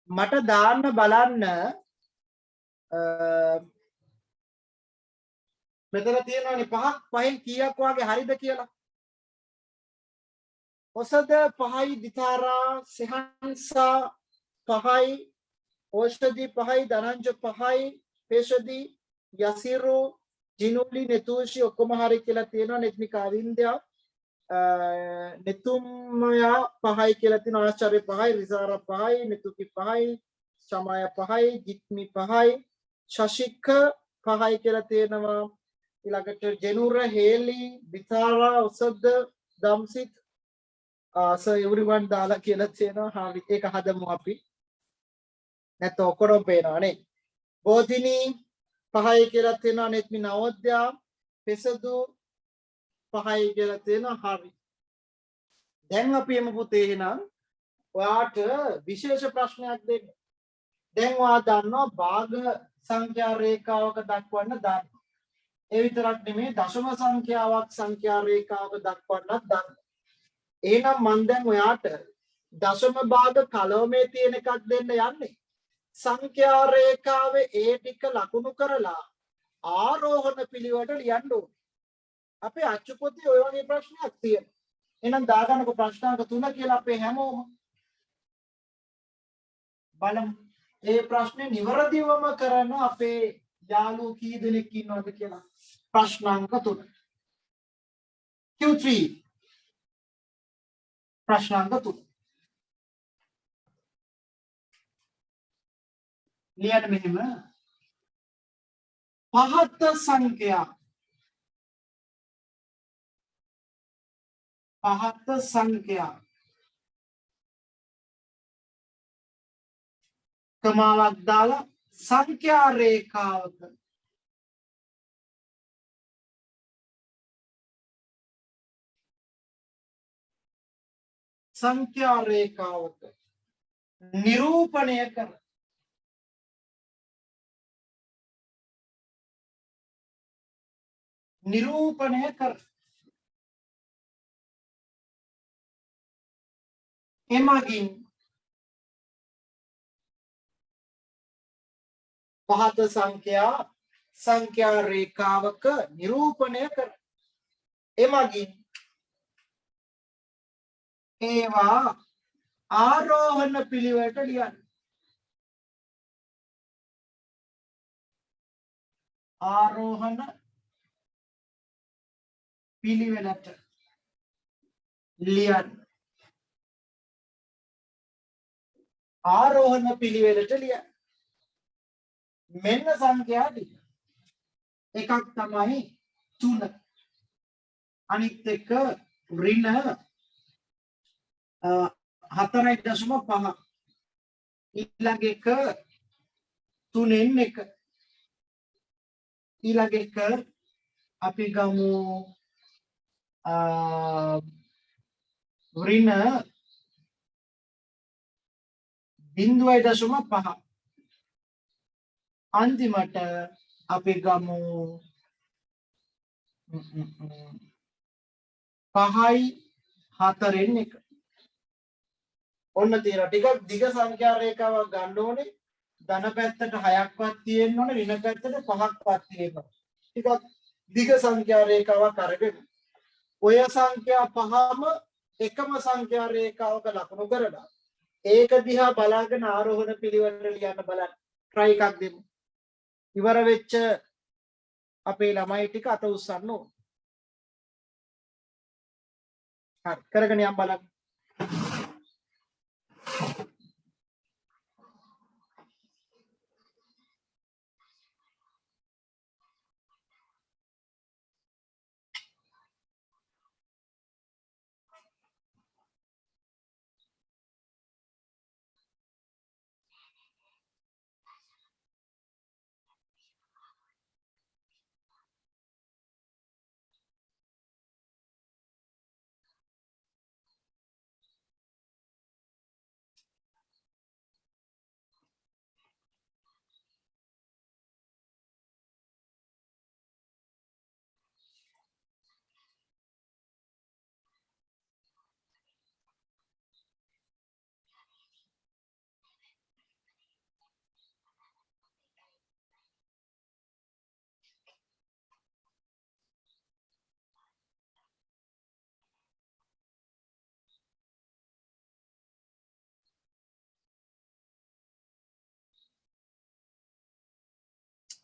මට දාන්න බලන්න මෙතන තියෙනවානේ පහක් පහෙන් කීයක් වාගේ හරිද කියලා. ඔසද 5යි දිතාරා සිහන්සා 5යි ඕෂධි 5යි ධනංජ 5යි පේෂදි යසිරු ජිනුලි නෙතුෂි ඔක්කොම හරි කියලා තියෙනවා. නෙත්නික අවින්ද්‍යා නෙතුම්මයා 5යි කියලා තියෙනවා. ආචාර්ය 5යි රිසාරා 5යි නෙතුකි 5යි සමාය 5යි ජිත්මි 5යි ශශික 5යි කියලා තියෙනවා. ඊළඟට ජෙනුර හේලි දිතාරා ඔසද දම්සිත් so everyone දාලා කියලා තියෙනවා. හරි ඒක හදමු අපි. නැත්නම් ඔක්කොම පේනවනේ. බෝධිනි 5යි කියලා තියෙනවා. නෙත්මි නවෝදයා පෙසදු 5යි කියලා තියෙනවා. හරි. දැන් අපි එමු පුතේ එහෙනම් ඔයාට විශේෂ ප්‍රශ්නයක් දෙන්න. දැන් ඔයා දන්නවා භාග සංඛ්‍යා රේඛාවක දක්වන්න දන්නවා. ඒ විතරක් නෙමෙයි දශම සංඛ්‍යා රේඛාවක දක්වන්නත් දන්නවා. එහෙනම් මම දැන් ඔයාට දශම භාග කලවමේ තියෙන එකක් දෙන්න යන්නේ. සංඛ්‍යා රේඛාවේ ඒ ටික ලකුණු කරලා ආරෝහණ පිළිවෙලට ලියන්න ඕනේ. අපේ අච්චු පොතේ ඔය වගේ ප්‍රශ්නයක් තියෙනවා. එහෙනම් දාගන්නකො ප්‍රශ්නාංක 3 කියලා අපේ හැමෝම බලමු. ඒ ප්‍රශ්නේ නිවැරදිවම කරන අපේ යාළුවෝ කී දෙනෙක් ඉන්නවද කියලා. ප්‍රශ්නාංක 3. Q3 प्रश्नांक 2 लिया මෙහෙම පහත සංඛ්‍යා කමාවක් දාලා සංඛ්‍යා රේඛාවක निरूपणය කර එමගින් පහත සංඛ්‍යා රේඛාවක නිරූපණය කර එමගින් ඒවා ආරෝහණ පිළිවෙලට ලියන්න. ආරෝහණ පිළිවෙලට ලියන්න. ආරෝහණ පිළිවෙලට ලියන්න. මෙන්න සංඛ්‍යා ටික. එකක් තමයි 3. අනිත් එක ඍණ 4.5. ඊළඟ එක 3න් 1. ඊළඟ එක අපි ගමු ඍණ 0.5. අන්තිමට අපි ගමු 5.4න් 1. ඔන්න තියෙනවා. ටිකක් දිග සංඛ්‍යා රේඛාවක් ගන්න ඕනේ. ධන පැත්තට 6ක්වත් තියෙන්න ඕනේ. ඍණ පැත්තට 5ක්වත් තියෙන්න ඕනේ. ටිකක් දිග සංඛ්‍යා රේඛාවක් අරගෙන ඔය සංඛ්‍යා පහම එකම සංඛ්‍යා රේඛාවක ලකුණු කරලා ඒක දිහා බලාගෙන ආරෝහණ පිළිවෙලට ලියන්න බලන්න. try එකක් දෙමු. ඉවර වෙච්ච අපේ ළමයි ටික අත උස්සන්න ඕනේ. හරි කරගෙන යන්න බලන්න.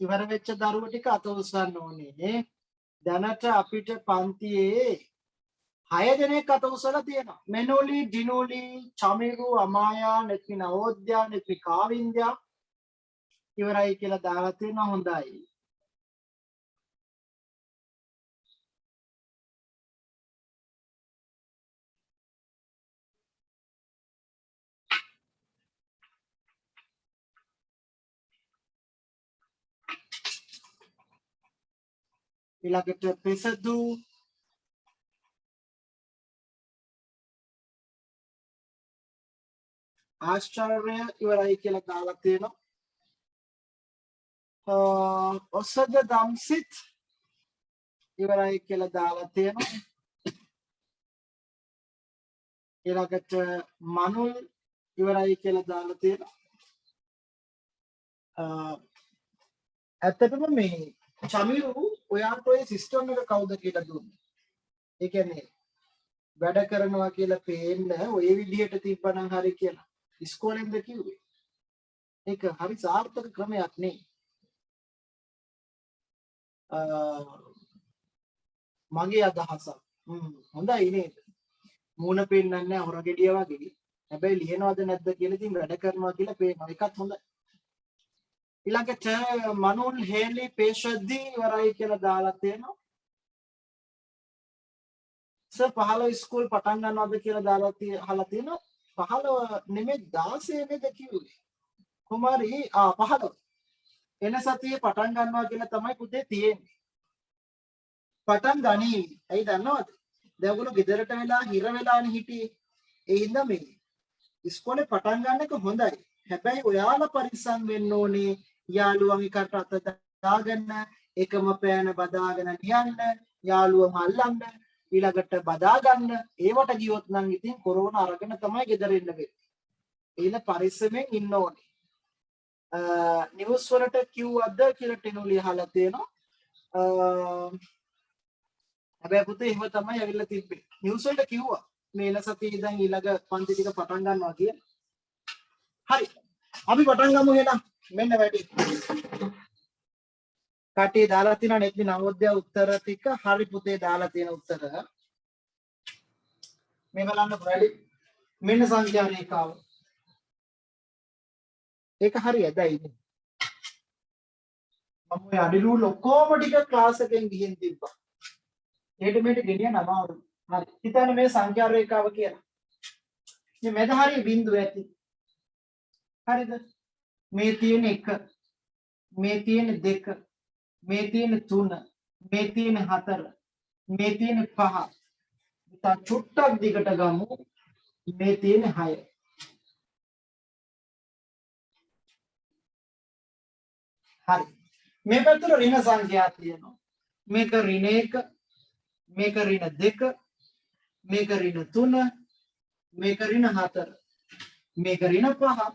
ඉවර වෙච්ච දරුවෝ ටික අත උස්සන්න ඕනේ. දැනට අපිට පන්තියේ 6 දෙනෙක් අත උස්සලා තියෙනවා. මෙනෝලි, ඩිනෝලි, චමිරු, අමායා, නෙත්මි නවෝද්‍යා, නෙත්මි කාවින්ද්‍යා ඉවරයි කියලා දාලා තියෙනවා. හොඳයි. ඊළඟට පෙසදු ආශ්චර්ය ඉවරයි කියලා දාලා තියෙනවා. ඔසද දම්සිත් ඉවරයි කියලා දාලා තියෙනවා. ඊළඟට මනුල් ඉවරයි කියලා දාලා තියෙනවා. ඇත්තටම මේ චමිරු ඔයාට ඔය සිස්ටම් එක කවුද කියලා දුන්නේ? ඒ කියන්නේ වැඩ කරනවා කියලා පේන්න ඔය විදිහට තිබ්බනම් හරි කියලා. ඉස්කෝලෙන්ද කිව්වේ? ඒක හරි සාර්ථක ක්‍රමයක් නේ. මගේ අදහසක්. හොඳයි නේද? මූණ පෙන්නන්නේ නැහැ හොරගෙඩිය වගේ. හැබැයි ලියනවද නැද්ද කියලා ඉතින් වැඩ කරනවා කියලා පේනවා. ඒකත් හොඳයි. ඊළඟට මනුල් හේලි පේෂද්දී ඉවරයි කියලා දාලා තියෙනවා. 15 ස්කූල් පටන් ගන්නවද කියලා දාලා අහලා තියෙනවා. 15 නෙමෙයි 16 නේද කිව්වේ. කුමාරි 15. එන සතියේ පටන් ගන්නවා කියලා තමයි පුතේ තියෙන්නේ. පටන් ගනී. ඇයි දන්නවද? දැන් ඔයගොල්ලෝ ගෙදරට වෙලා හිර වෙලානේ හිටියේ. ඒ හින්දා මේ ඉස්කෝලේ පටන් ගන්න එක හොඳයි. හැබැයි ඔයාලා පරිස්සම් වෙන්න ඕනේ. යාළුවන්ගේ කට අත දාගෙන එකම පෑන බදාගෙන නියන්න, යාළුවම අල්ලන්න, ඊළඟට බදා ගන්න. ඒවට ගියොත් නම් ඉතින් කොරෝනා අරගෙන තමයි ගෙදර ඉන්න වෙන්නේ. ඒන පරිස්සමෙන් ඉන්න ඕනේ. නිවුස් වලට කිව්වද කියලා ටෙනුලි අහලා තියෙනවා. හැබැයි පුතේ එහෙම තමයි ඇවිල්ලා තිබ්බේ. නිවුස් වලට කිව්වා මේ එන සතියේ ඉඳන් ඊළඟ පන්ති ටික පටන් ගන්නවා කියලා. හරි. අපි පටන් ගමු එහෙනම්. මෙන්න වැඩි. කටේ දාලා තියෙනවා නෙත්නි නවෝදය උත්තර ටික. හරි පුතේ දාලා තියෙන උත්තර. මේ බලන්න වැඩි. මෙන්න සංඛ්‍යා රේඛාව. ඒක හරියද ඉන්නේ. මම ඔය අඩිරූල් ඔක්කොම ටික ක්ලාස් එකෙන් ගිහින් තිබ්බා. ඊට මෙට ගෙනියන අමාරු. හරි. හිතන්න මේ සංඛ්‍යා රේඛාව කියලා. මේ මැද හරිය බිංදුව ඇති. හරිද? මේ තියෙන 1, මේ තියෙන 2, මේ තියෙන 3, මේ තියෙන 4, මේ තියෙන 5. ඉතින් චුට්ටක් දිගට ගමු. මේ තියෙන 6. හරි. මේ පැත්තට ඍණ සංඛ්‍යා තියෙනවා. මේක ඍණ 1, මේක ඍණ 2, මේක ඍණ 3, මේක ඍණ 4, මේක ඍණ 5.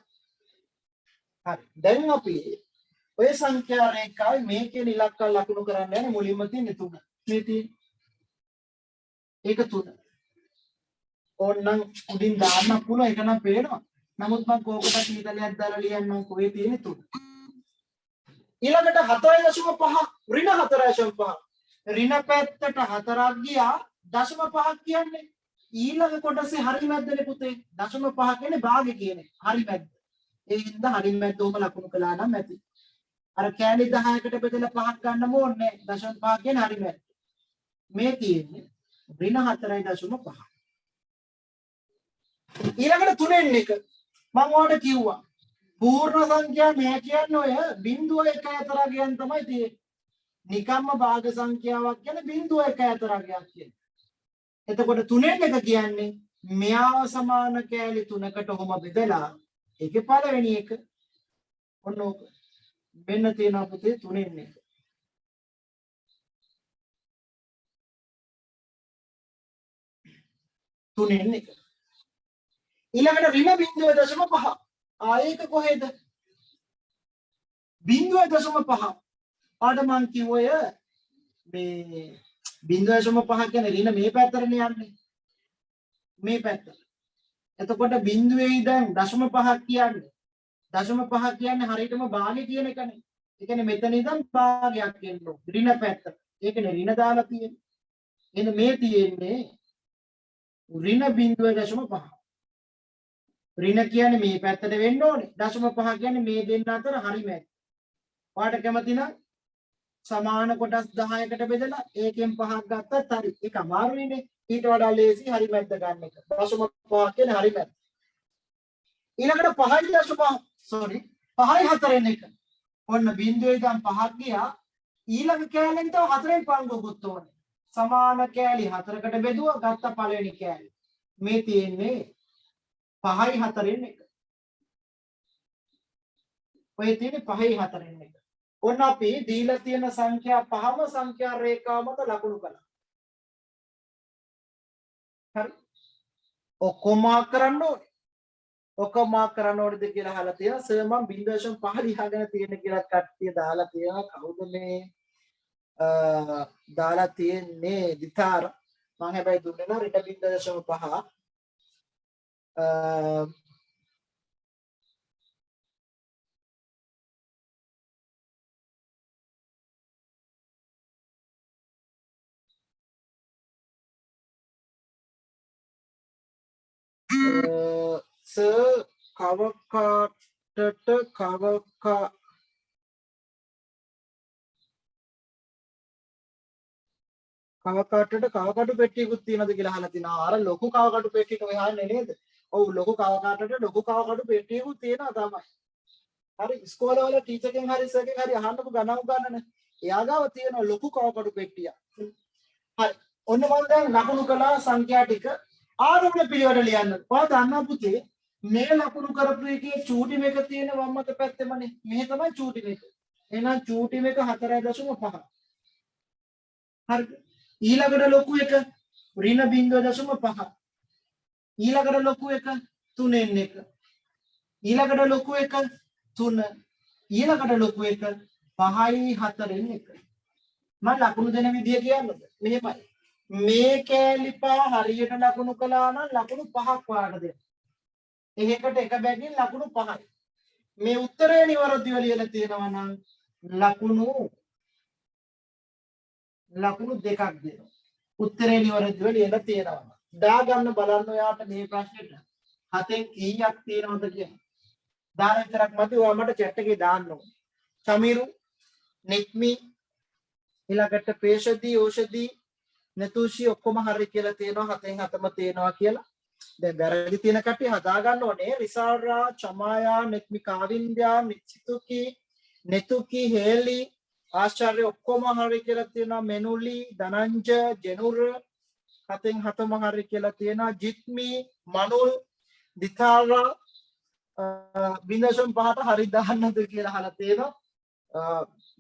හරි. දැන් අපි ඔය සංඛ්‍යා රේඛාවේ මේකේ ඉලක්ක ලකුණු කරන්න යන්නේ මුලින්ම තියෙන 3. මේ තියෙන ඒක 3. ඕනනම් උඩින් දාන්න පුළුවන් ඒක නම් පේනවා. නමුත් මම කෝකට කීතලයක් දාලා ලියන්නම් කොහේ තියෙන 3. ඊළඟට 4.5 ඍණ 4.5. ඍණ පැත්තට 4ක් ගියා 0.5ක් කියන්නේ ඊළඟ කොටසේ හරි මැද්දනේ පුතේ. 0.5 කියන්නේ භාගය කියන්නේ. හරි මැද්ද. ඒ හින්දා හරි මැද්ද උම ලකුණු කළා නම් ඇති. අර කෑලි 10කට බෙදලා 5ක් ගන්න ඕනේ 0.5 කියන්නේ හරි මැද්ද. මේ තියෙන්නේ ඍණ 4.5. ඊළඟට 3න් 1 මම ඔයාලට කිව්වා පූර්ණ සංඛ්‍යා නෑ කියන්නේ ඔය 0.1 ගියන් තමයි තියෙන්නේ. නිකම්ම භාග සංඛ්‍යාවක් කියන්නේ 0.1 ගියක් කියන්නේ. එතකොට 3න් 1 කියන්නේ මෙයාව සමාන කෑලි 3කට ඔහොම බෙදලා ඒකේ පළවෙනි එක ඔන්න ඕක. මෙන්න තියෙනවා පුතේ 3න් 1. තුනෙන් එක. ඊළඟට ඍණ 0.5. ආයක කොහෙද? 0.5. ආඩ මං කිව්වය මේ 0.5 කියන්නේ ඍණ මේ පැත්තටනේ යන්නේ. මේ පැත්තට. එතකොට බිඳුවේ ඉඳන් 0.5 කියන්නේ 0.5 කියන්නේ හරියටම භාගය කියන එකනේ. ඒ කියන්නේ මෙතන ඉඳන් භාගයක් එන්න ඕන. ඍණ පැත්ත. ඒ කියන්නේ ඍණ දාලා තියෙන්නේ. එහෙනම් මේ තියෙන්නේ ඍණ 0.5. ඍණ කියන්නේ මේ පැත්තට වෙන්න ඕනේ. 0.5 කියන්නේ මේ දෙන්න අතර හරි මැද. ඔයාලට කැමති නම් සමාන කොටස් 10කට බෙදලා ඒකෙන් 5ක් ගත්තත් හරි. ඒක අමාරුයිනේ. ඊට වඩා ලේසි හරි මැද්ද ගන්න එක. 0.5 කියන්නේ හරි මැද්ද. ඊළඟට 5යි 4න් එක. ඔන්න බිඳුවේ ඉඳන් 5ක් ගියා. ඊළඟ කෑල්ලෙන් තව 4න් පංගුවකුත් ඕනේ. සමාන කෑලි 4කට බෙදුවා ගත්ත පළවෙනි කෑලි. මේ තියෙන්නේ 5යි 4න් එක. ඔය තියෙන්නේ 5යි 4න් එක. ඔන්න අපි දීලා තියෙන සංඛ්‍යා පහම සංඛ්‍යා රේඛාව මත ලකුණු කළා. හරි. ඔක්කොම මාක් කරන්න ඕනේ. ඔක්කොම මාක් කරන්න ඕනේද කියලා අහලා තියෙනවා. සර් මම 0.5 ලියාගෙන තියෙන කියලා කට්ටිය දාලා තියෙනවා. කවුද මේ දාලා තියෙන්නේ? දිතාර. මම හැබැයි දුන්නේ නැහැ රිට 0.5. සර් කවකාටට කවකටු පෙට්ටියකුත් තියෙනවද කියලා අහලා තිනවා. අර ලොකු කවකටු පෙට්ටියට ඔය අහන්නේ නේද? ඔව් ලොකු කවකාටට ලොකු කවකටු පෙට්ටියකුත් තියෙනවා තමයි. හරි ඉස්කෝලේ වල ටීචර් කෙන් හරි සර් කෙන් හරි අහන්නකෝ ගණන් උගන්නන. එයා ගාව තියෙන ලොකු කවකටු පෙට්ටිය. හරි. ඔන්න මම දැන් ලකුණු කළා සංඛ්‍යා ටික ආරෝහණ පිළිවෙල ලියන්න. ඔයා දන්නා පුතේ මේ ලකුණු කරපු එකේ චූටි මේක තියෙන වම් අත පැත්තෙමනේ. මෙහෙ තමයි චූටි මේක. එහෙනම් චූටි මේක 4.5. හරිද? ඊළඟට ලොකු එක ඍණ 0.5. ඊළඟට ලොකු එක 3න් එක. ඊළඟට ලොකු එක 3. ඊළඟට ලොකු එක 5යි 4න් එක. මම ලකුණු දෙන විදිය කියන්නද? මෙහෙමයි. මේ කෑලි පහ හරියට ලකුණු කළා නම් ලකුණු 5ක් වාට දෙන්න. එහෙකට එක බැගින් ලකුණු 5යි. මේ උත්තරේ නිවැරදිව ලියලා තියෙනවා නම් ලකුණු 2ක් දෙනවා. උත්තරේ නිවැරදිව ලියලා තියෙනවා. දාගන්න බලන්න ඔයාට මේ ප්‍රශ්නෙට 7න් කීයක් තියෙනවද කියලා. දාන විතරක් මදි. ඔයා මට chat එකේ දාන්න ඕනේ. සමීරු, නික්මි, ඊළඟට පේෂදී, ඕෂදී, නතුෂි ඔක්කොම හරි කියලා තියෙනවා. 7න් 7ම තියෙනවා කියලා. දැන් වැරදි තියෙන කට්ටිය හදා ගන්න ඕනේ. රිසාරා, චමායා, නික්මි, කාවින්ද්‍යා, මිච්චිතුකි, නෙතුකි, හේලි, ආචාර්ය ඔක්කොම හරි කියලා තියෙනවා. මෙනුලි, ධනංජ, ජෙනුර 7න් 7ම හරි කියලා තියෙනවා. ජිත්මි, මනුල්, දිතාරා 0.5ට හරි දාන්නද කියලා අහලා තියෙනවා.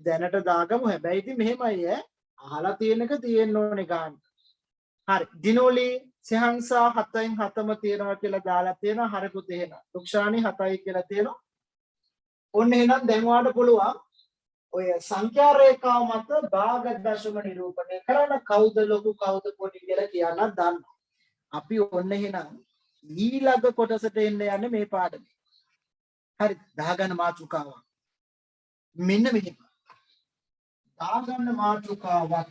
දැනට දාගමු. හැබැයි ඉතින් මෙහෙමයි අහලා තියෙන එක තියෙන්න ඕනේ ගන්න. හරි. දිනෝලි සිහංසා 7න් 7ම තියෙනවා කියලා දාලා තියෙනවා. හරි පුතේ එහෙනම්. රුක්ෂානි 7යි කියලා තියෙනවා. ඔන්න එහෙනම් දැන් ඔයාලට පුළුවන් ඔය සංඛ්‍යා රේඛාව මත භාග දශම නිරූපණය කරන්න කවුද ලොකු කවුද පොඩි කියලා කියන්නත් දන්නවා. අපි ඔන්න එහෙනම් ඊළඟ කොටසට එන්න යන්නේ මේ පාඩමේ. හරි. දාගන්න මාතෘකාවක්. මෙන්න මෙහෙම. දාගන්න මාතෘකාවක්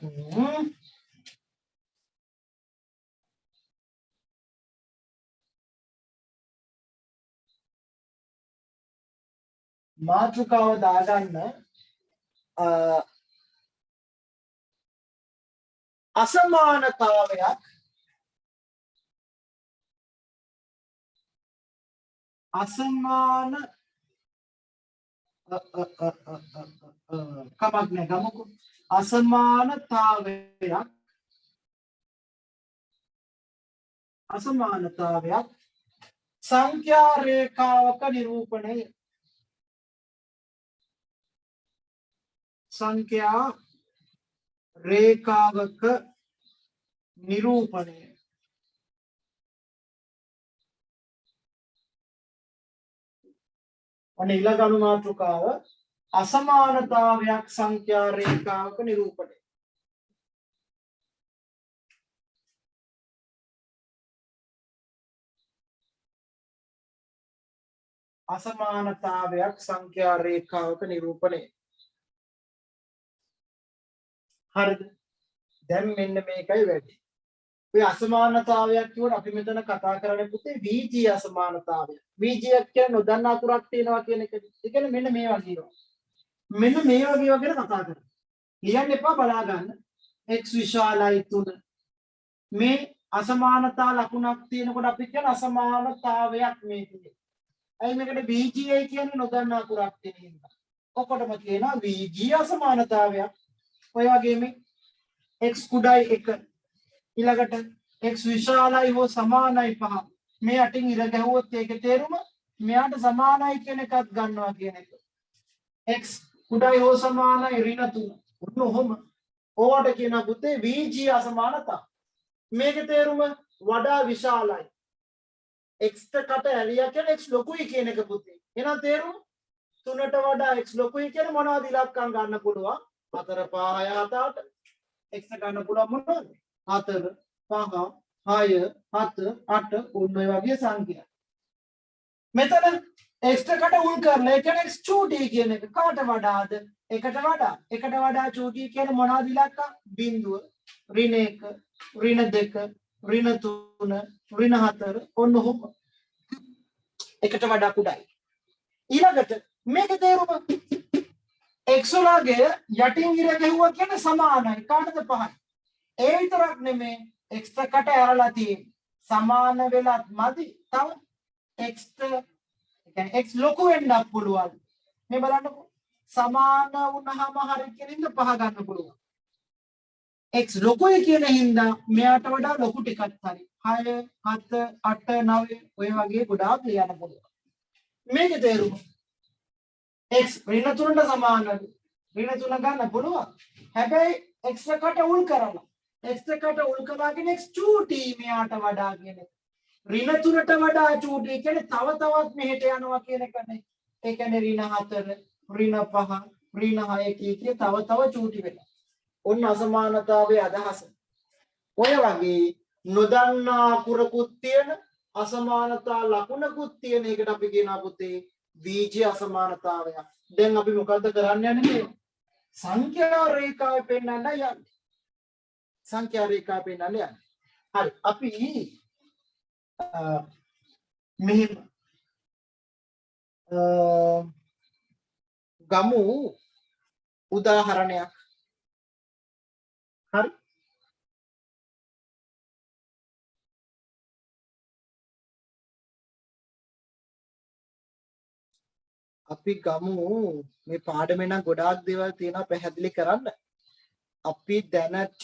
මාතෘකාව දාගන්න අසමානතාවයක් අසමාන කමක් නෑ ගමුකෝ. අසමානතාවයක් සංඛ්‍යා රේඛාවක නිරූපණය. සංඛ්‍යා රේඛාවක නිරූපණය. ඔන්න ඊළඟ අනුමාතෘකාව අසමානතාවයක් සංඛ්‍යා රේඛාවක නිරූපණය. අසමානතාවයක් සංඛ්‍යා රේඛාවක නිරූපණය. හරිද? දැන් මෙන්න මේකයි වැඩි. ඔය අසමානතාවයක් කියවන අපි මෙතන කතා කරන්නේ පුතේ VG අසමානතාවය. VG කියන්නේ නොදන්නා අකුරක් තියෙනවා කියන එක. ඒ කියන්නේ මෙන්න මේ වගේ. මෙන්න මේ වගේ ගැන කතා කරමු. ලියන්න එපා බලා ගන්න. x විශාලයි 3. මේ අසමානතා ලකුණක් තියෙනකොට අපි කියන අසමානතාවයක් මේ තියෙන්නේ. ඇයි මේකට VGA කියන්නේ නොදන්නා අකුරක් තියෙන හින්දා. ඔකොටම කියනවා VG අසමානතාවයක්. ඔය වගේම x කුඩායි 1 ඊළඟට x විශාලයි හෝ සමානයි 5. මේ අටින් ඉර ගැහුවොත් ඒකේ තේරුම මෙයාට සමානයි කියන එකක් ගන්නවා කියන එක. x කුඩායි හෝ සමානයි ඍණ 3. ඔන්න ඔහොම. ඕවට කියන පුතේ VG අසමානතාව. මේකේ තේරුම වඩා විශාලයි. x කට ඇලියා කියන්නේ x ලොකුයි කියන එක පුතේ. එහෙනම් තේරුම 3ට වඩා x ලොකුයි කියන්නේ මොනවද ඉලක්කම් ගන්න පුළුවන්? 4 5 6 7 8 x ගන්න පුළුවන් මොනවද? 4 5 6 7 8 ඔන්න ඔය වගේ සංඛ්‍යා. මෙතන x කට උල් කරලා ඒ කියන්නේ x චූටි කියන එක කාට වඩාද? එකට වඩා. එකට වඩා චූටි කියන්නේ මොනවද ඉලක්කම්? බිංදුව, ඍණ 1, ඍණ 2, ඍණ 3, ඍණ 4 ඔන්න ඔහොම. එකට වඩා කුඩායි. ඊළඟට මේක තේරුම x වලගේ යටින් ඉර ගැහුවා කියන්නේ සමානයි. කාටද 5යි. ඒ විතරක් නෙමෙයි x කට ඇරලා තියෙන්නේ. සමාන වෙලත් මදි. තව x කියන්නේ x ලොකු වෙන්නත් පුළුවන්. මේ බලන්නකෝ. සමාන වුණාම හරිය කෙනින්ද 5 ගන්න පුළුවන්. x ලොකුයි කියන හින්දා මෙයාට වඩා ලොකු ටිකක් හරි 6 7 8 9 ඔය වගේ ගොඩාක් ලියන්න පුළුවන්. මේකේ තේරුම x ඍණ 3ට සමානද? ඍණ 3 ගන්න පුළුවන්. හැබැයි x එකට උල් කරලා x එකට උල් කළාගෙන x චූටි මෙයාට වඩා කියන එක. ඍණ 3ට වඩා චූටි කියන්නේ තව තවත් මෙහෙට යනවා කියන එකනේ. ඒ කියන්නේ ඍණ 4 ඍණ 5 ඍණ 6 කිය තව තව චූටි වෙනවා. ඔන්න අසමානතාවයේ අදහස. ඔය වගේ නොදන්නා අකුරකුත් තියෙන අසමානතා ලකුණකුත් තියෙන එකට අපි කියනවා පුතේ VG අසමානතාවය. දැන් අපි මොකද්ද කරන්න යන්නේ? සංඛ්‍යා රේඛාවේ පෙන්නන්න යන්නේ. සංඛ්‍යා රේඛාවේ පෙන්නන්න යන්නේ. හරි. අපි මෙහෙම ගමු උදාහරණයක්. හරි. අපි ගමු මේ පාඩමේ නම් ගොඩාක් දේවල් තියෙනවා පැහැදිලි කරන්න. අපි දැනට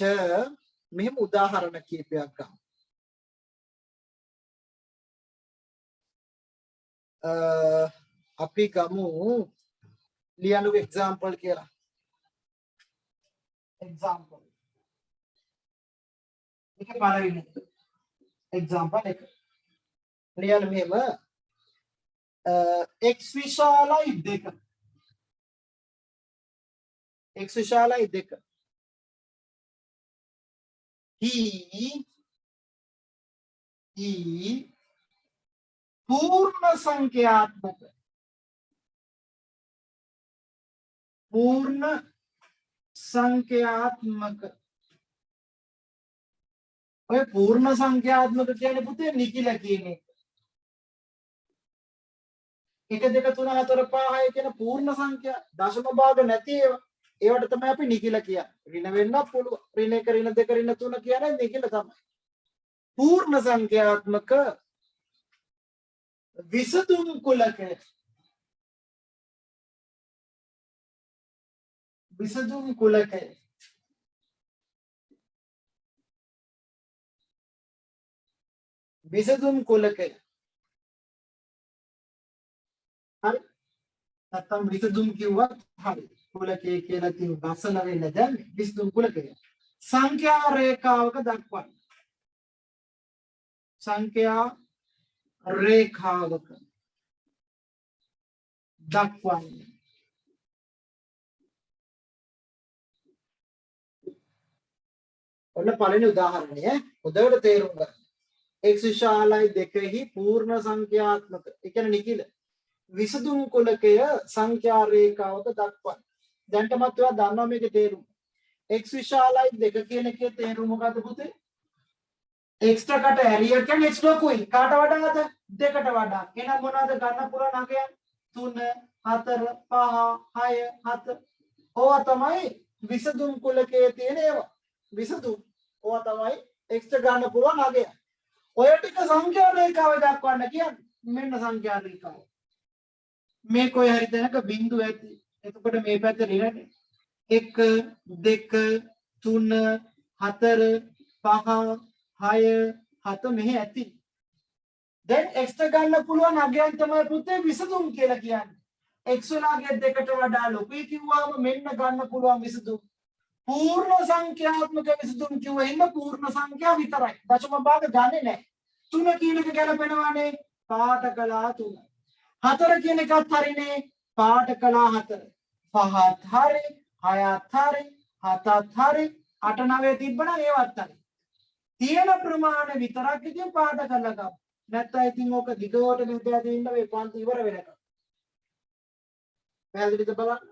මෙහෙම උදාහරණ කීපයක් ගමු. අපි ගමු ලියනු එක්සැම්පල් කියලා. එක්සැම්පල්. එක පළවෙනි එක්සැම්පල් එක. ලියන්න මෙහෙම x විශාලයි 2. x විශාලයි 2. ही पूर्ण संख्यात्मक ඔය පූර්ණ සංඛ්‍යාත්මක කියන්නේ පුතේ නිකිල කියන එක. 1 2 3 4 5 6 කියන පූර්ණ සංඛ්‍යා දශම භාග නැති ඒවා. ඒවට තමයි අපි නිකිල කියන්නේ. ඍණ වෙන්නත් පුළුවන්. ඍණ 1 ඍණ 2 ඍණ 3 කියන්නේ නිකිල තමයි. පූර්ණ සංඛ්‍යාත්මක විසදුම් කුලක විසදුම් කුලකය විසදුම් කුලකය. හරි. නැත්තම් විසදුම් කිව්වත් හරි. කුලකය කියලා කියන වසන වෙන්න දැන් විසදුම් කුලකය. සංඛ්‍යා රේඛාවක දක්වන්න. සංඛ්‍යා රේඛාවක දක්වන්න. ඔන්න පළවෙනි උදාහරණය හොඳට තේරුම් ගන්න. x විශාලයි 2හි පූර්ණ සංඛ්‍යාත්මක ඒ කියන්නේ නිකිල විසදුම් කුලකය සංඛ්‍යා රේඛාවක දක්වන්න. දැන්ටමත් ඔයා දන්නවා මේකේ තේරුම. x විශාලයි 2 කියන එකේ තේරුම මොකද්ද පුතේ? x කට ඇරිය කියන්නේ x ලොකුයි. කාට වඩාද? 2කට වඩා. එහෙනම් මොනවද ගන්න පුළුවන් අගයන්? 3 4 5 6 7. ඕවා තමයි විසඳුම් කුලකයේ තියෙන ඒවා. විසඳුම්. ඕවා තමයි x ගන්න පුළුවන් අගය. ඔය ටික සංඛ්‍යා රේඛාවේ දක්වන්න කියන්නේ. මෙන්න සංඛ්‍යා රේඛාව. මේ කොයි හරි තැනක බිංදුව ඇති. එතකොට මේ පැත්තට ඉරන්නේ 1 2 3 4 5 6 7 මෙහෙ ඇති. දැන් x ගන්න පුළුවන් අගයන් තමයි පුතේ විසඳුම් කියලා කියන්නේ. x වලගේ 2කට වඩා ලොකුයි කිව්වම මෙන්න ගන්න පුළුවන් විසඳුම්. පූර්ණ සංඛ්‍යාත්මක විසඳුම් කිව්වෙන්න පූර්ණ සංඛ්‍යා විතරයි. දශම භාග ගන්නෙ නැහැ. 3 කියන එක ගැලපෙනවානේ පාට කළා 3. 4 කියන එකත් හරිනේ පාට කළා 4. 5ත් හරි 6ත් හරි 7ත් හරි 8 9 තිබ්බනම් ඒවත් හරි. තියෙන ප්‍රමාණය විතරක් ඉතින් පාට කරලා ගමු. නැත්නම් ඉතින් ඕක දිගට මෙතන තියෙන්න මේ පන්ති ඉවර වෙනකම්. පැහැදිලිද බලන්න?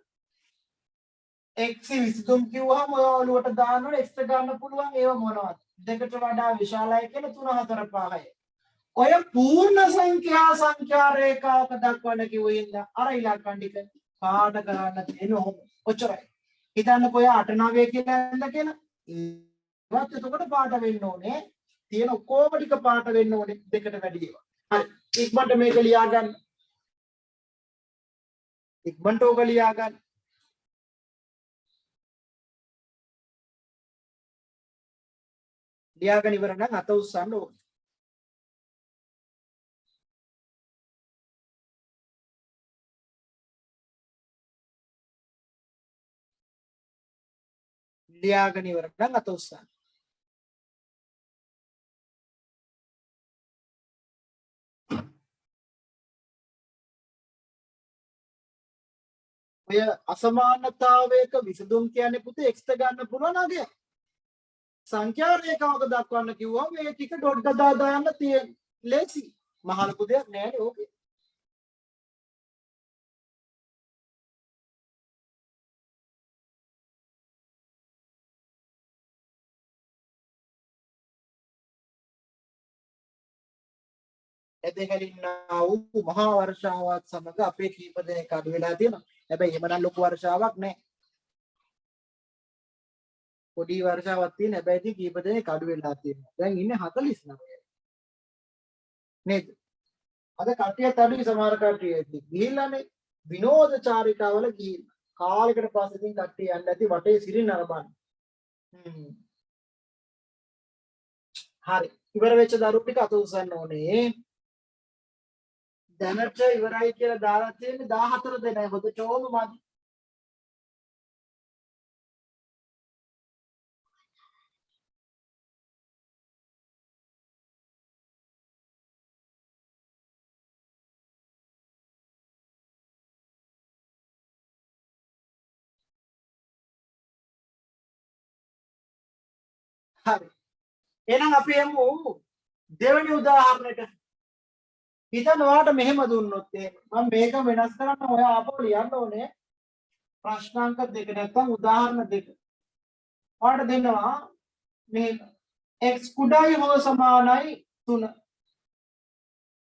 x විසඳුම් කිව්වම ඔය ඔලුවට දාන්න ඕනේ x ගන්න පුළුවන් ඒව මොනවද? 2කට වඩා විශාලයි කියන 3 4 5යි. ඔය පූර්ණ සංඛ්‍යා රේඛාවක දක්වන්න කිව්වෙන්න අර ඉලක්කම් ටික පාට කරන්න තියෙන ඕම. ඔච්චරයි. හිතන්නකෝ ඔය 8 9 කියලා ඇඳ කියලා. ඒවත් එතකොට පාට වෙන්න ඕනේ. තියෙන ඔක්කොම ටික පාට වෙන්න ඕනේ 2කට වැඩි ඒවා. හරි. ඉක්මනට මේක ලියා ගන්න. ඉක්මනට ඕක ලියා ගන්න. ලියාගෙන ඉවර නම් අත උස්සන්න ඕනේ. ලියාගෙන ඉවර නම් අත උස්සන්න. ඔය අසමානතාවයක විසඳුම් කියන්නේ පුතේ x ගන්න පුළුවන් අගය. සංඛ්‍යා රේඛාවක දක්වන්න කිව්වම මේ ටික ඩොට් ගදා දාන්න තියෙන ලේසි. මහා ලොකු දෙයක් නෑනේ ඕකේ. එතෙකලින්නා වූ මහා වර්ෂාවත් සමග අපේ කීප දෙනෙක් අඩු වෙලා තියෙනවා. හැබැයි එහෙම නම් ලොකු වර්ෂාවක් නෑ. පොඩි වර්ෂාවක් තියෙන හැබැයි ඉතින් කීප දෙනෙක් අඩු වෙලා තියෙනවා. දැන් ඉන්නේ 49. නේද? අද කට්ටියත් අඩුයි සමහර කට්ටිය ගිහිල්ලානේ විනෝද චාරිකාවල ගිහිල්ලා. කාලයකට පස්සේ ඉතින් කට්ටිය යන්න ඇති වටේ සිරින් අරබන්න. හරි. ඉවර වෙච්ච දරුවෝ ටික අත උස්සන්න ඕනේ. දැනට ඉවරයි කියලා දාලා තියෙන්නේ 14 දෙනයි. මොකද චෝම මදි. හරි. එහෙනම් අපි යමු දෙවෙනි උදාහරණයට. හිතන්න ඔයාලට මෙහෙම දුන්නොත් මම මේක වෙනස් කරන්න ඔයා ආපහු ලියන්න ඕනේ. ප්‍රශ්නාංක 2 නැත්නම් උදාහරණ 2. ඔයාලට දෙනවා මෙහෙම x කුඩායි හෝ සමානයි 3.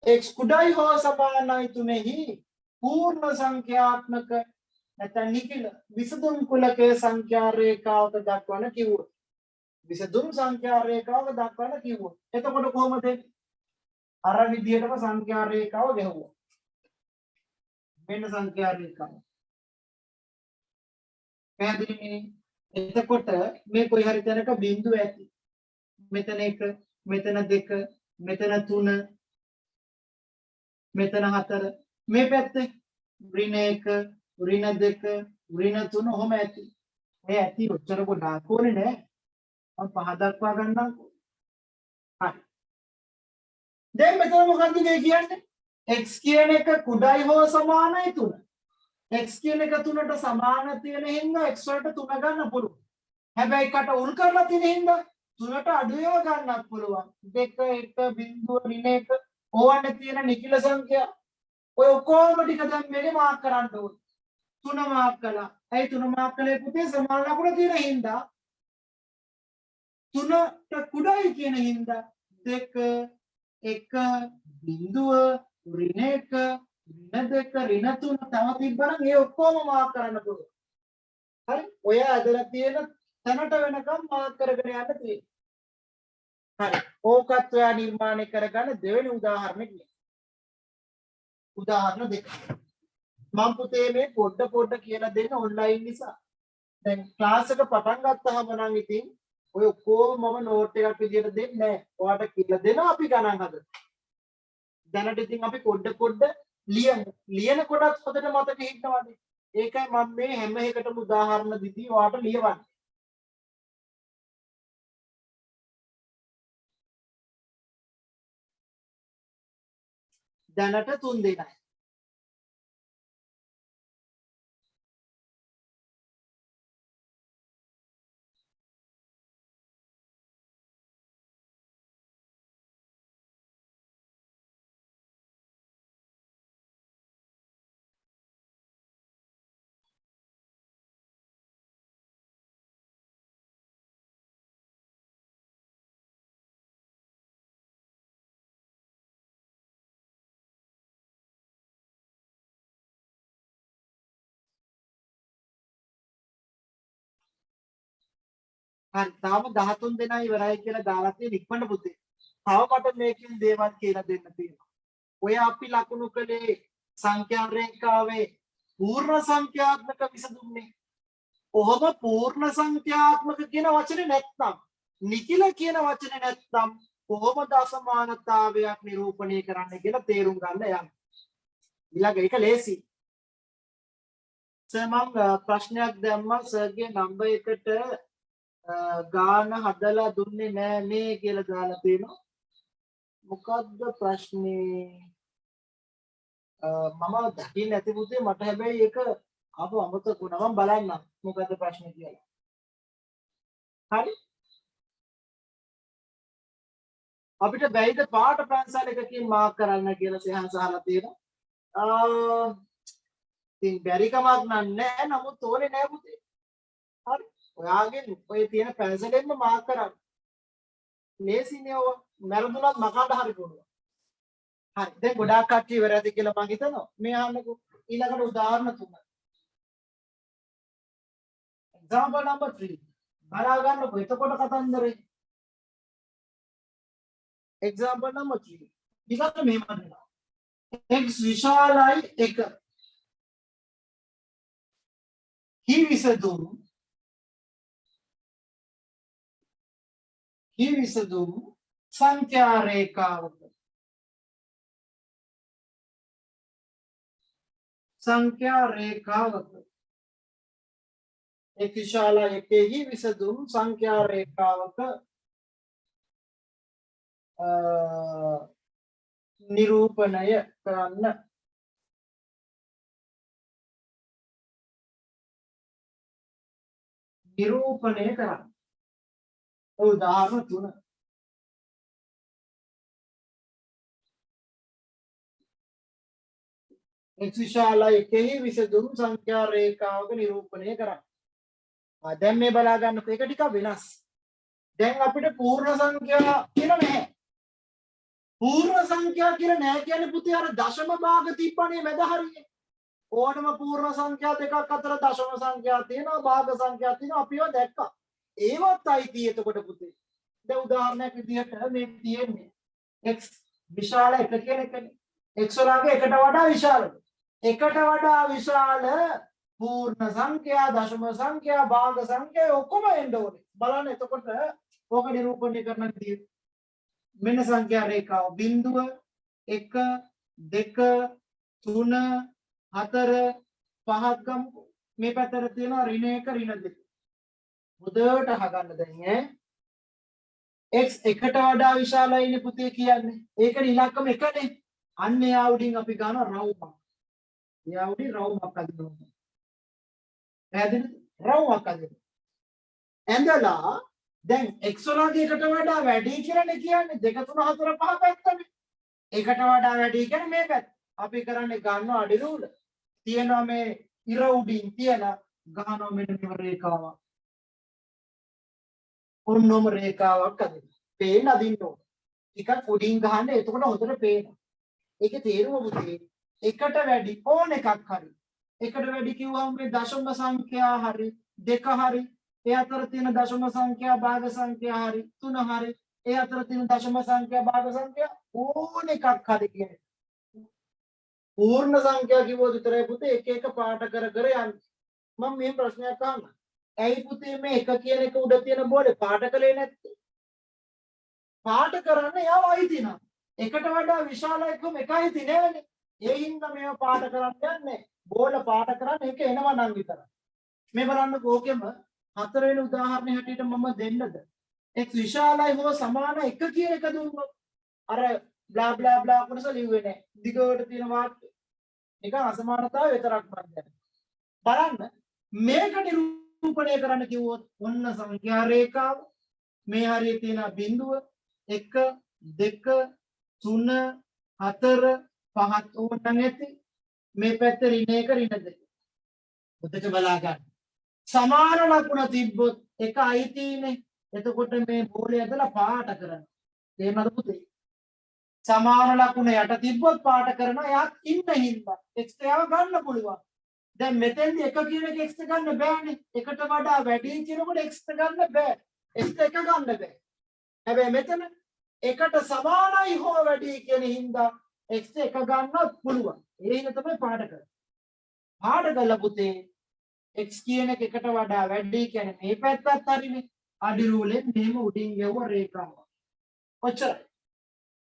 x කුඩායි හෝ සමානයි 3හි පූර්ණ සංඛ්‍යාත්මක නැත්නම් නිකිල විසඳුම් කුලකයේ සංඛ්‍යා රේඛාවක දක්වන කිව්වොත්. විසඳුම් සංඛ්‍යා රේඛාවක දක්වන කිව්වොත්. එතකොට කොහොමද? අර විදිහටම සංඛ්‍යා රේඛාව ගෙවුවා. මෙන්න සංඛ්‍යා රේඛාව. පැහැදිලිනේ? එතකොට මේ කොයි හරි තැනක බිංදුව ඇති. මෙතන 1, මෙතන 2, මෙතන 3, මෙතන 4. මේ පැත්තේ ඍණ 1, ඍණ 2, ඍණ 3 ඔහොම ඇති. මේ ඇති ඔච්චර පොඩක් ඕනේ නෑ. මම පහ දක්වා ගන්නම්කෝ. හරි. දැන් මෙතන මොකද්ද මේ කියන්නේ? x කියන එක කුඩායි හෝ සමානයි 3. x කියන එක 3ට සමාන තියෙන හින්දා x වලට 3 ගන්න පුළුවන්. හැබැයි කට උල් කරලා තියෙන හින්දා 3ට අඩු ඒවා ගන්නත් පුළුවන්. 2 1 බිංදුව ඍණ 1 ඕවන්නේ තියෙන නිකිල සංඛ්‍යා. ඔය ඔක්කොම ටික දැන් මේකේ මාක් කරන්න ඕනේ. 3 මාක් කළා. ඇයි 3 මාක් කළේ පුතේ? සමාන ලකුණ තියෙන හින්දා තුනට කුඩායි කියන හින්දා 2 1 බිංදුව ඍණ 1 ඍණ 2 ඍණ 3 තව තිබ්බනම් ඒ ඔක්කොම මාක් කරන්න පුළුවන්. හරි ඔය ඇදලා තියෙන තැනට වෙනකම් මාක් කරගෙන යන්න තියෙනවා. හරි ඕකත් ඔයා නිර්මාණය කරගන්න දෙවෙනි උදාහරණෙක නේ. උදාහරණ දෙක මම පුතේ මේ පොඩ කියලා දෙන්න ඔන්ලයින් නිසා. දැන් ක්ලාස් එක පටන් ගත්තාම නම් ඉතින් ඔය ඔක්කොම මම නෝට් එකක් විදියට දෙන්නේ නැහැ. ඔයාලට කියලා දෙනවා අපි ගණන් හදලා. දැනට ඉතින් අපි පොඩ ලියමු. ලියන කොටත් හොඳට මතක හිටිනවනේ. ඒකයි මම මේ හැම එකටම උදාහරණ දීදී ඔයාලට ලියවන්නේ. දැනට 3 දෙනයි. හරි තාම 13 දෙනා ඉවරයි කියලා දාලා තියෙන ඉක්මනට පුතේ. තව මට මේකෙන් දේවල් කියලා දෙන්න තියෙනවා. ඔය අපි ලකුණු කළේ සංඛ්‍යා රේඛාවේ පූර්ණ සංඛ්‍යාත්මක විසඳුම්නේ. කොහොම පූර්ණ සංඛ්‍යාත්මක කියන වචනේ නැත්නම් නිකිල කියන වචනේ නැත්නම් කොහොමද අසමානතාවයක් නිරූපණය කරන්න කියලා තේරුම් ගන්න යන්න. ඊළඟ එක ලේසි. සර් මම ප්‍රශ්නයක් දැම්මා සර්ගේ නම්බර් එකට ගාන හදලා දුන්නේ නෑ නේ කියලා දාලා තියෙනවා. මොකද්ද ප්‍රශ්නේ? මම දකින්න නැති පුතේ මට හැබැයි ඒක අපව අමතක වුණා. මම බලන්නම් මොකද්ද ප්‍රශ්නේ කියලා. හරි? අපිට බැයිද පාට පැන්සල් එකකින් මාක් කරන්න කියලා සයන්ස් අහලා තියෙනවා. ඉතින් බැරි කමක් නෑ. නමුත් ඕනේ නෑ පුතේ. හරි. ඔයාගෙන් ඔය තියෙන පැන්සලෙන්ම මාක් කරන්න. ලේසිනේ ඔය. මරදුනත් මකන්න හරි පුළුවන්. හරි. දැන් ගොඩාක් කට්ටිය ඉවරද කියලා මම හිතනවා. මේ අහන්නකෝ ඊළඟට උදාහරණ 3. example number 3. බලා ගන්නකො එතකොට කතන්දරේ. example number 3. ඊළඟට මෙහෙම දෙනවා. x විශාලයි 1. කි විසඳුම් සංඛ්‍යා රේඛාවක x විශාලයි 1 විසඳුම් සංඛ්‍යා රේඛාවක නිරූපණය කරන්න. උදාහරණ 3. x විශාලයි 1 විසඳුම් සංඛ්‍යා රේඛාවක නිරූපණය කරන්න. දැන් මේ බලා ගන්නකො ඒක ටිකක් වෙනස්. දැන් අපිට පූර්ණ සංඛ්‍යා කියලා නැහැ. පූර්ණ සංඛ්‍යා කියලා නැහැ කියන්නේ පුතේ අර දශම භාග තිබ්බනේ මැද හරියේ. ඕනම පූර්ණ සංඛ්‍යා දෙකක් අතර දශම සංඛ්‍යා තියෙනවා භාග සංඛ්‍යා තියෙනවා අපි ඒවා දැක්කා. ඒවත් අයිති එතකොට පුතේ. දැන් උදාහරණයක් විදිහට මේ තියෙන්නේ x විශාල 1 කියන එකනේ. x වලගේ එකට වඩා විශාලද? එකට වඩා විශාල පූර්ණ සංඛ්‍යා දශම සංඛ්‍යා භාග සංඛ්‍යා ඔක්කොම එන්න ඕනේ. බලන්න එතකොට ඕක නිරූපණය කරන්න තියෙන්නේ. මෙන්න සංඛ්‍යා රේඛාව 0 1 2 3 4 5ක් ගමු. මේ පැත්තට තියෙනවා ඍණ 1 ඍණ 2. මුදවට අහගන්න දැන් x එකට වඩා විශාලයිනේ පුතේ කියන්නේ. ඒකනේ ඉලක්කම එකනේ. අන්න එයා උඩින් අපි ගන්නවා රවුමක්. එයා උඩින් රවුමක් අදිනවා. පැහැදිලිද? රවුමක් අදිනවා. ඇඳලා දැන් x වලගේ එකට වඩා වැඩි කියලානේ කියන්නේ 2 3 4 5 පැත්තනේ. එකට වඩා වැඩි කියන්නේ මේ පැත්ත. අපි කරන්නේ ගන්නවා අඩි රූල. තියෙනවා මේ ඉර උඩින් තියලා ගන්නවා මෙන්න මේ රේඛාව. ඔන්නෝම රේඛාවක් අදින්න. පේන්න අදින්න ඕන. ටිකක් උඩින් ගහන්න එතකොට හොඳට පේනවා. ඒකේ තේරුම පුතේ එකට වැඩි ඕන එකක් හරි. එකට වැඩි කිව්වම මේ දශම සංඛ්‍යා හරි දෙක හරි ඒ අතර තියෙන දශම සංඛ්‍යා භාග සංඛ්‍යා හරි තුන හරි ඒ අතර තියෙන දශම සංඛ්‍යා භාග සංඛ්‍යා ඕන එකක් හරි කියන්නේ. පූර්ණ සංඛ්‍යා කිව්වොත් විතරයි පුතේ එක එක පාට කර කර යන්නේ. මම මේ ප්‍රශ්නයක් අහන්න. ඇයි පුතේ මේ එක කියන එක උඩ තියෙන බෝලේ පාට කළේ නැත්තේ? පාට කරන්න යාව අයිති නෑ. එකට වඩා විශාල එකම එකයි තියෙන්නේ. ඒ හින්දා මේව පාට කරන්න යන්නේ. බෝල පාට කරන්න එක එනවා නම් විතරයි. මේ බලන්න ඕකෙම හතරවෙනි උදාහරණය හැටියට මම දෙන්නද? එක් විශාලයි හෝ සමාන එක කියන එක දුන්නොත් අර බ්ලා බ්ලා බ්ලා කොටස ලිව්වේ නැහැ. දිගට තියෙන වාක්‍ය. නිකන් අසමානතාවය විතරක් මම බලන්න මේක නිරූපණය කරන්න කිව්වොත් ඔන්න සංඛ්‍යා රේඛාව මේ හරිය තියෙන බිඳුව 1 2 3 4 5 ඕන නැති මේ පැත්තේ ඍණ 1 ඍණ 2 උදේට බලා ගන්න සමාන ලකුණ තිබ්බොත් එක අයිතිනේ එතකොට මේ බෝලය ඇදලා පාට කරනවා තේරෙනවද පුතේ සමාන ලකුණ යට තිබ්බොත් පාට කරනවා එයාත් ඉන්න හින්දා x එකව ගන්න පුළුවන් දැන් මෙතෙන්දී එක කියන එක x ගන්න බෑනේ එකට වඩා වැඩි කියනකොට x ගන්න බෑ x එක ගන්න බෑ හැබැයි මෙතන එකට සමානයි හෝ වැඩි කියන හින්දා x එක ගන්නත් පුළුවන් ඒ හින්දා තමයි පාට කරන්නේ පාට කළා පුතේ x කියන එක එකට වඩා වැඩි කියන්නේ මේ පැත්තත් හරිනේ අඩි රූලෙන් මෙහෙම උඩින් ගෙවුව රේඛාව ඔච්චරයි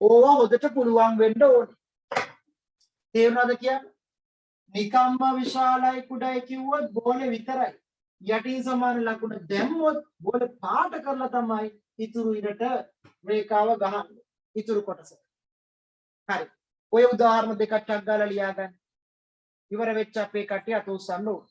ඕවා හොදට පුළුවන් වෙන්න ඕනේ තේරුණාද කියන්නේ නිකම්ම විශාලයි කුඩයි කිව්වොත් බෝලේ විතරයි යටින් සමාන ලකුණ දැම්මොත් බෝලේ පාට කරලා තමයි ඉතුරු ඉරට රේඛාව ගහන්නේ ඉතුරු කොටස හරි ඔය උදාහරණ දෙකක් ටක් ගාලා ලියා ගන්න ඉවර වෙච්ච අපේ කට්ටිය අත උස්සන්න ඕන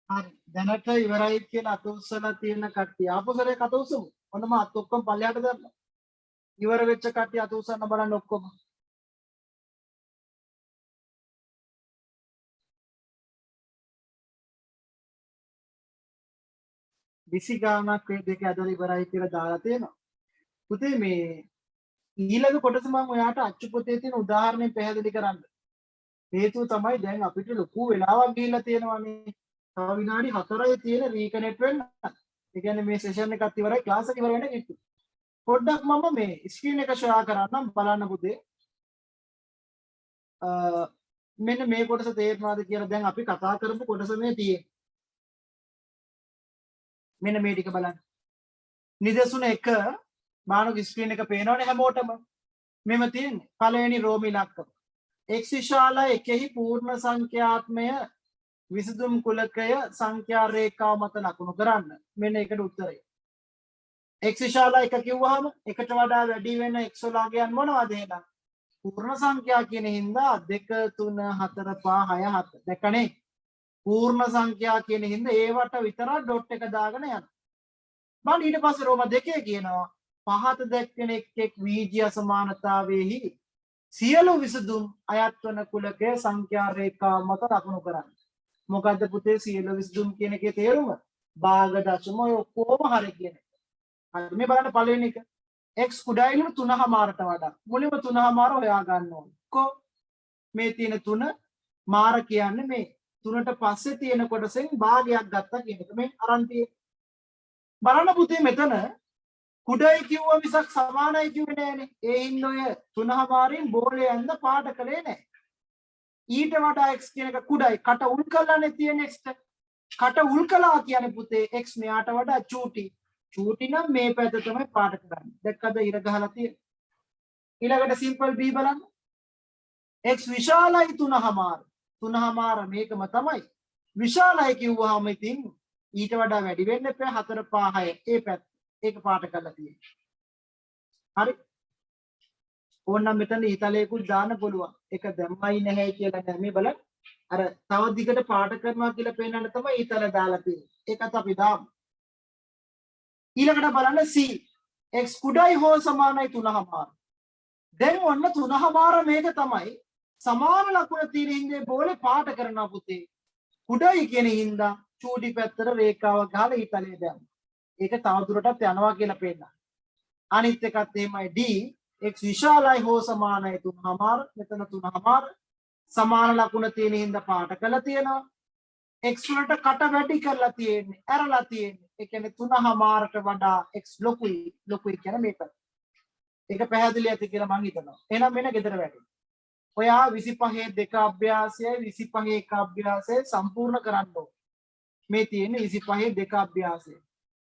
හරි දැනට ඉවරයි කියලා අත උස්සලා තියෙන කට්ටිය ආපසරේ අත උස්සමු ඔන්නම අත ඔක්කොම පල්ලයට දාන්න ඉවර වෙච්ච කට්ටිය අත උස්සන්න බලන්න ඔක්කොම 20 ගානක් මේ දෙක ඇදලා ඉවරයි කියලා දාලා තියෙනවා. පුතේ මේ ඊළඟ කොටස මම ඔයාට අච්චු පොතේ තියෙන උදාහරණය පැහැදිලි කරන්න. හේතුව තමයි දැන් අපිට ලොකු වෙලාවක් ගිහිල්ලා තියෙනවානේ. තව විනාඩි 4යි තියෙන රීකනෙක්ට් වෙන්න. ඒ කියන්නේ මේ සෙෂන් එකත් ඉවරයි ක්ලාස් එක ඉවර වෙන්න කිව්තු. පොඩ්ඩක් මම මේ ස්ක්‍රීන් එක ෂෙයා කරන්නම් බලන්න පුතේ. මෙන්න මේ කොටස තේරෙනවද කියලා දැන් අපි කතා කරපු කොටස මේ තියෙන්නේ. මෙන්න මේ ටික බලන්න. නිදසුන 1 මානව ස්ක්‍රීන් එක පේනවනේ හැමෝටම. මෙම තියෙන්නේ පළවෙනි රෝම ඉලක්කම. x විශාල එකෙහි පූර්ණ සංඛ්‍යාත්මය විසඳුම් කුලකය සංඛ්‍යා රේඛාව මත ලකුණු කරන්න. මෙන්න ඒකට උත්තරය. x විශාල එක කිව්වහම එකට වඩා වැඩි වෙන x වලගෙන් මොනවද එහෙනම්? පූර්ණ සංඛ්‍යා කියන හින්දා 2 3 4 5 6 7 දැක්කනේ? පූර්ණ සංඛ්‍යා කියන හින්දා ඒවට විතර ඩොට් එක දාගෙන යනවා. මම ඊට පස්සේ රෝම 2 කියනවා පහත දැක්වෙන එක් එක් වීජ්‍ය අසමානතාවයේහි සියලු විසඳුම් අයත් වන කුලකයේ සංඛ්‍යා රේඛාව මත ලකුණු කරන්න. මොකද්ද පුතේ සියලු විසඳුම් කියන එකේ තේරුම? භාග දශම ඔය ඔක්කොම හරි කියන එක. හරි මේ බලන්න පළවෙනි එක. x කුඩායිලු 3:00මාරට වඩා. මුලින්ම 3:00මාර හොයා ගන්න ඕනේ. මේ තියෙන 3 මාර කියන්නේ මේ 3ට පස්සේ තියෙන කොටසෙන් භාගයක් ගත්තා කියන එක. මේ අරන් තියෙන්නේ. බලන්න පුතේ මෙතන කුඩයි කිව්ව මිසක් සමානයි කිව්වේ නෑනේ. ඒ හින්දා ඔය 3:00මාරින් බෝලේ ඇඳ පාට කළේ නෑ. ඊට වඩා x කියන එක කුඩයි. කට උල් කළානේ තියෙන x ට. කට උල් කළා කියන්නේ පුතේ x මෙයාට වඩා චූටි. චූටි නම් මේ පැත්ත තමයි පාට කරන්නේ. දැක්කද ඉර ගහලා තියෙන්නේ. ඊළඟට සිම්පල් b බලන්න. x විශාලයි 3:00මාර. 3:00මාර මේකම තමයි. විශාලයි කිව්වහම ඉතින් ඊට වඩා වැඩි වෙන්න එපා 4 5 6 ඒ පැත්ත. ඒක පාට කරලා තියෙනවා. හරි. ඕනනම් මෙතන ඊතලයකුත් දාන්න පුළුවන්. ඒක දැම්මයි නැහැ කියලා නෑ මේ බලන්න. අර තව දිගට පාට කරනවා කියලා පේනන්න තමයි ඊතල දාලා තියෙන්නේ. ඒකත් අපි දාමු. ඊළඟට බලන්න c x කුඩයි හෝ සමානයි 3:00මාර. දැන් ඔන්න 3:00මාර මේක තමයි සමාන ලකුණ තියෙන හින්දා බෝලේ පාට කරනවා පුතේ. කුඩයි කියන හින්දා චූටි පැත්තට රේඛාවක් ගහලා ඊතලයේ දාන්න. ඒක තවදුරටත් යනවා කියලා පේන්න. අනිත් එකත් එහෙමයි d x විශාලයි හෝ සමානයි 3:00මාර. මෙතන 3:00මාර සමාන ලකුණ තියෙන හින්දා පාට කරලා තියෙනවා. x වලට කට වැඩි කරලා තියෙන්නේ, ඇරලා තියෙන්නේ. ඒ කියන්නේ 3:00මාරට වඩා x ලොකුයි කියන මේක. ඒක පැහැදිලි ඇති කියලා මම හිතනවා. එහෙනම් මෙන්න ගෙදර වැඩි. ඔයා 25 දෙක අභ්‍යාසයයි 25 එක අභ්‍යාසය සම්පූර්ණ කරන්න ඕන. මේ තියෙන්නේ 25 දෙක අභ්‍යාසය.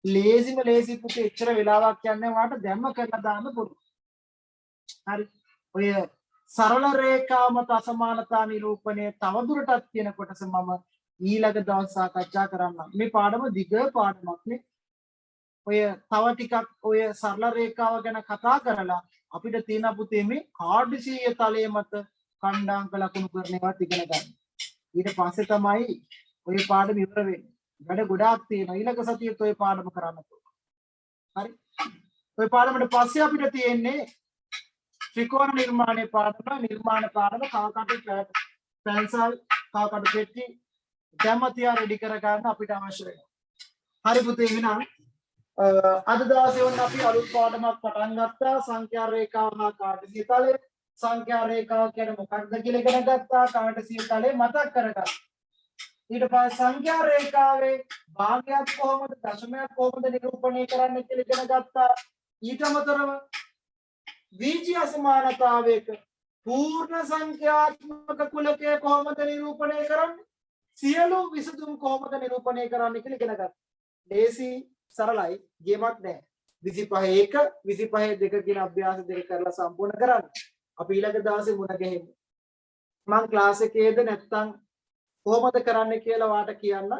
ලේසිම ලේසි පුතේ එච්චර වෙලාවක් යන්නේ වාට දැම්ම කරලා දාන්න පුළුවන්. හරි. ඔය සරල රේඛා මත අසමානතා නිරූපණය තවදුරටත් කියන කොටස මම ඊළඟ දවස් සාකච්ඡා කරන්නම්. මේ පාඩම දිග පාඩමක් නේ. ඔය තව ටිකක් ඔය සරල රේඛාව ගැන කතා කරලා අපිට තියෙන පුතේ මේ කාර්ඩිසීය තලයේ මත ඛණ්ඩාංක ලකුණු කරන ඒවාත් ඉගෙන ගන්න. ඊට පස්සේ තමයි ඔය පාඩම ඉවර වෙන්නේ. වැඩ ගොඩාක් තියෙනවා. ඊළඟ සතියේත් ඔය පාඩම කරන්න පුළුවන්. හරි. ඔය පාඩමට පස්සේ අපිට තියෙන්නේ ත්‍රිකෝණ නිර්මාණයේ පාඩම, නිර්මාණ පාඩම, කවකටු පැන්සල්, කවකටු පෙට්ටි දැම්මතියා රෙඩි කර ගන්න අපිට අවශ්‍ය වෙනවා. හරි පුතේ එහෙනම් අද දවසේ වුණ අපි අලුත් පාඩමක් පටන් ගත්තා. සංඛ්‍යා රේඛාව හා කාර්ටීසිය තලය. සංඛ්‍යා රේඛාව කියන්නේ මොකක්ද කියලා ඉගෙන ගත්තා. කාර්ටීසිය තලය මතක් කරගත්තා. ඊට පස්සේ සංඛ්‍යා රේඛාවේ භාගයක් කොහොමද දශමයක් කොහොමද නිරූපණය කරන්න කියලා ඉගෙන ගත්තා. ඊට අමතරව වීජීය අසමානතාවයක පූර්ණ සංඛ්‍යාත්මක කුලකය කොහොමද නිරූපණය කරන්නේ? සියලු විසඳුම් කොහොමද නිරූපණය කරන්නේ කියලා ඉගෙන ගත්තා. ලේසි සරලයි ගේමක් නෑ. 25 1 25 2 කියන අභ්‍යාස දෙක කරලා සම්පූර්ණ කරන්න. අපි ඊළඟ දවසේ මුණ ගැහෙමු. මම ක්ලාස් එකේද නැත්නම් කොහොමද කරන්නේ කියලා වාට කියන්න.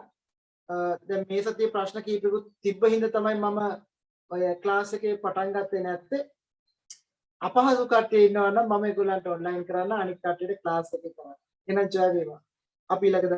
දැන් මේ සතියේ ප්‍රශ්න කීපෙකුත් තිබ්බ හින්දා තමයි මම ඔය ක්ලාස් එකේ පටන් ගත්තේ නැත්තේ. අපහසු කට්ටිය ඉන්නවා නම් මම ඒගොල්ලන්ට ඔන්ලයින් කරන්න, අනිත් කට්ටියට ක්ලාස් එකේ කරන්න. එහෙනම් ජය වේවා. අපි ඊළඟ